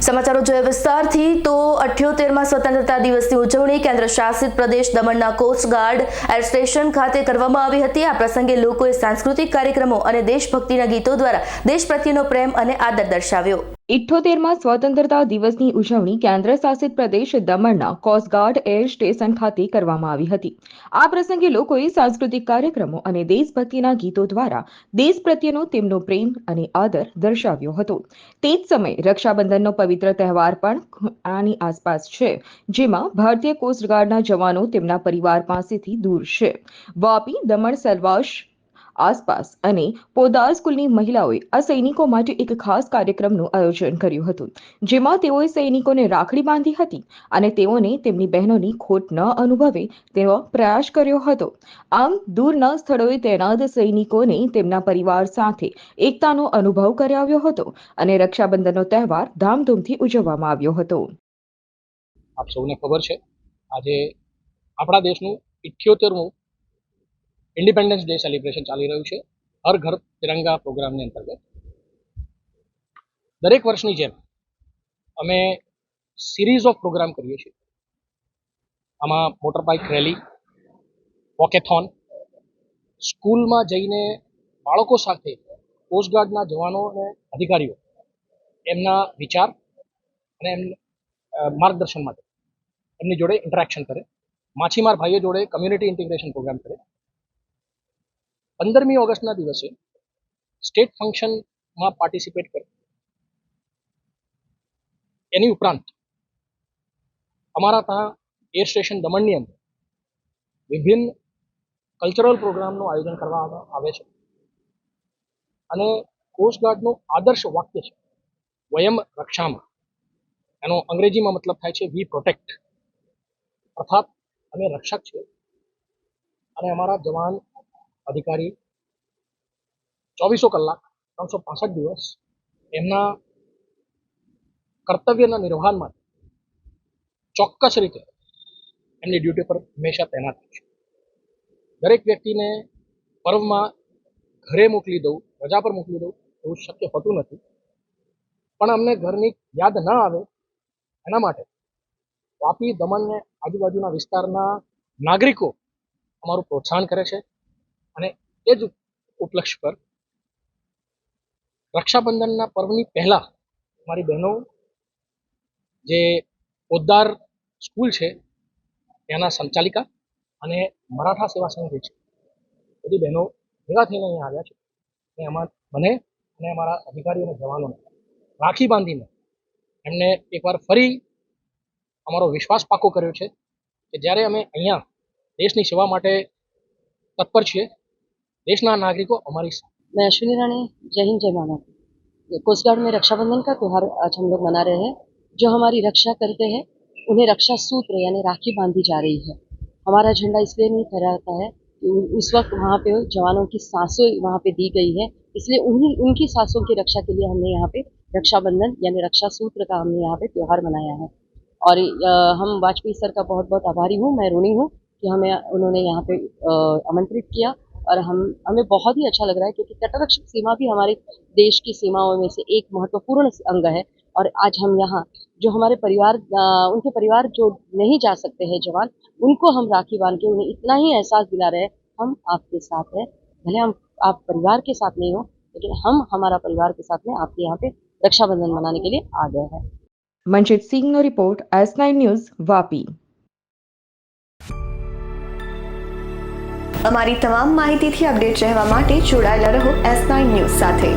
સમાચારો જોઈએ વિસ્તારથી તો 78માં સ્વતંત્રતા દિવસની ઉજવણી કેન્દ્ર શાસિત પ્રદેશ દમણના કોસ્ટગાર્ડ એર સ્ટેશન ખાતે કરવામાં આવી હતી। આ પ્રસંગે લોકોએ સાંસ્કૃતિક કાર્યક્રમો અને દેશભક્તિના ગીતો દ્વારા દેશ પ્રત્યેનો પ્રેમ અને આદર દર્શાવ્યો। 78માં સ્વતંત્રતા દિવસની ઉજવણી કેન્દ્ર શાસિત પ્રદેશ દમણના કોસ્ટગાર્ડ એર સ્ટેશન ખાતે કરવામાં આવી હતી। આ પ્રસંગે લોકોએ સાંસ્કૃતિક કાર્યક્રમો અને દેશભક્તિના ગીતો દ્વારા દેશ પ્રત્યેનો તેમનો પ્રેમ અને આદર દર્શાવ્યો હતો। તે જ સમયે રક્ષાબંધનનો પવિત્ર તહેવાર પણ આની આસપાસ છે, જેમાં ભારતીય કોસ્ટગાર્ડના જવાનો તેમના પરિવાર પાસેથી દૂર છે। વાપી, દમણ, સેલવાસ આસપાસ અને પોદાર સ્કૂલની મહિલાઓએ આ સૈનિકો માટે એક ખાસ કાર્યક્રમનું આયોજન કર્યું હતું, જેમાં તેઓએ સૈનિકોને રાખડી બાંધી હતી અને તેઓને તેમની બહેનોની ખોટ ન અનુભવે તેવો પ્રયાસ કર્યો હતો। આમ દૂરના સ્થળોએ તૈનાત સૈનિકોને તેમના પરિવાર સાથે એકતાનો અનુભવ કરાવ્યો હતો અને રક્ષાબંધનનો તહેવાર ધામધૂમથી ઉજવવામાં આવ્યો હતો। આપ સૌને ખબર છે, આજે આપણા દેશનું 78મું ઇન્ડિપેન્ડન્સ ડે સેલિબ્રેશન ચાલી રહ્યું છે। હર ઘર તિરંગા પ્રોગ્રામની અંતર્ગત દરેક વર્ષની જેમ અમે સિરીઝ ઓફ પ્રોગ્રામ કરીએ છીએ। આમાં મોટર બાઇક રેલી, વોકેથોન, સ્કૂલમાં જઈને બાળકો સાથે કોસ્ટગાર્ડના જવાનો અને અધિકારીઓ એમના વિચાર અને માર્ગદર્શન માટે એમની જોડે ઇન્ટરેક્શન કરે। માછીમાર ભાઈઓ જોડે કમ્યુનિટી ઇન્ટિગ્રેશન પ્રોગ્રામ કરે। 15મી ઓગસ્ટના દિવસે સ્ટેટ ફંક્શનમાં પાર્ટિસિપેટ કરે। એની ઉપરાંત અમારા ત્યાં એર સ્ટેશન દમણની અંદર વિભિન્ન કલ્ચરલ પ્રોગ્રામનું આયોજન કરવામાં આવે છે અને કોસ્ટગાર્ડનું આદર્શ વાક્ય છે વયમ રક્ષામાં। એનો અંગ્રેજીમાં મતલબ થાય છે વી પ્રોટેક્ટ, અર્થાત અમે રક્ષક છે અને અમારા જવાન અધિકારી 24 કલાક 365 દિવસ એમના કર્તવ્યના નિર્વહન માટે ચોક્કસ રીતે એમની ડ્યુટી પર હંમેશા તૈનાત છે। દરેક વ્યક્તિને પર્વમાં ઘરે મોકલી દઉં, રજા પર મોકલી દઉં એવું શક્ય હોતું નથી, પણ અમને ઘરની યાદ ન આવે એના માટે વાપી, દમણ અને આજુબાજુના વિસ્તારના નાગરિકો અમારું પ્રોત્સાહન કરે છે અને એ જ ઉપલક્ષ્ય પર રક્ષાબંધનના પર્વની પહેલા મારી બહેનો જે પોદાર સ્કૂલ છે ત્યાંના સંચાલિકા અને મરાઠા સેવા સંઘ છે, બધી બહેનો ભેગા થઈને અહીંયા આવ્યા છે અને એમાં મને અને અમારા અધિકારીઓ અને જવાનોને રાખી બાંધીને એમને એકવાર ફરી અમારો વિશ્વાસ પાકો કર્યો છે કે જ્યારે અમે અહીંયા દેશની સેવા માટે તત્પર છીએ, देशना नागरिकों हमारी साथ। मैं अश्विनी रानी, जय हिंद, जय माता। कोस्टगार्ड में रक्षाबंधन का त्यौहार आज हम लोग मना रहे हैं। जो हमारी रक्षा करते हैं उन्हें रक्षा सूत्र यानी राखी बांधी जा रही है। हमारा झंडा इसलिए नहीं फहराता है कि उस वक्त वहाँ पे जवानों की सांसों वहाँ पे दी गई है, इसलिए उनकी सांसों की रक्षा के लिए हमने यहाँ पे रक्षाबंधन यानी रक्षा सूत्र का हमने यहाँ पे त्यौहार मनाया है। और हम वाजपेयी सर का बहुत बहुत आभारी हूँ, मैं ऋणी हूँ कि हमें उन्होंने यहाँ पे आमंत्रित किया और हमें बहुत ही अच्छा लग रहा है क्योंकि तटरक्षक सीमा भी हमारे देश की सीमाओं में से एक महत्वपूर्ण अंग है। और आज हम यहाँ जो हमारे परिवार उनके परिवार जो नहीं जा सकते हैं जवान, उनको हम राखी बांध के उन्हें इतना ही एहसास दिला रहे हैं हम आपके साथ हैं। भले हम आप परिवार के साथ नहीं हो, लेकिन हम हमारा परिवार के साथ में आपके यहाँ पे रक्षाबंधन मनाने के लिए आ गए हैं। मंजित सिंह नो रिपोर्ट, S9 न्यूज़, वापी। અમારી તમામ માહિતીથી અપડેટ રહેવા માટે જોડાયેલા રહો S9 ન્યૂઝ સાથે।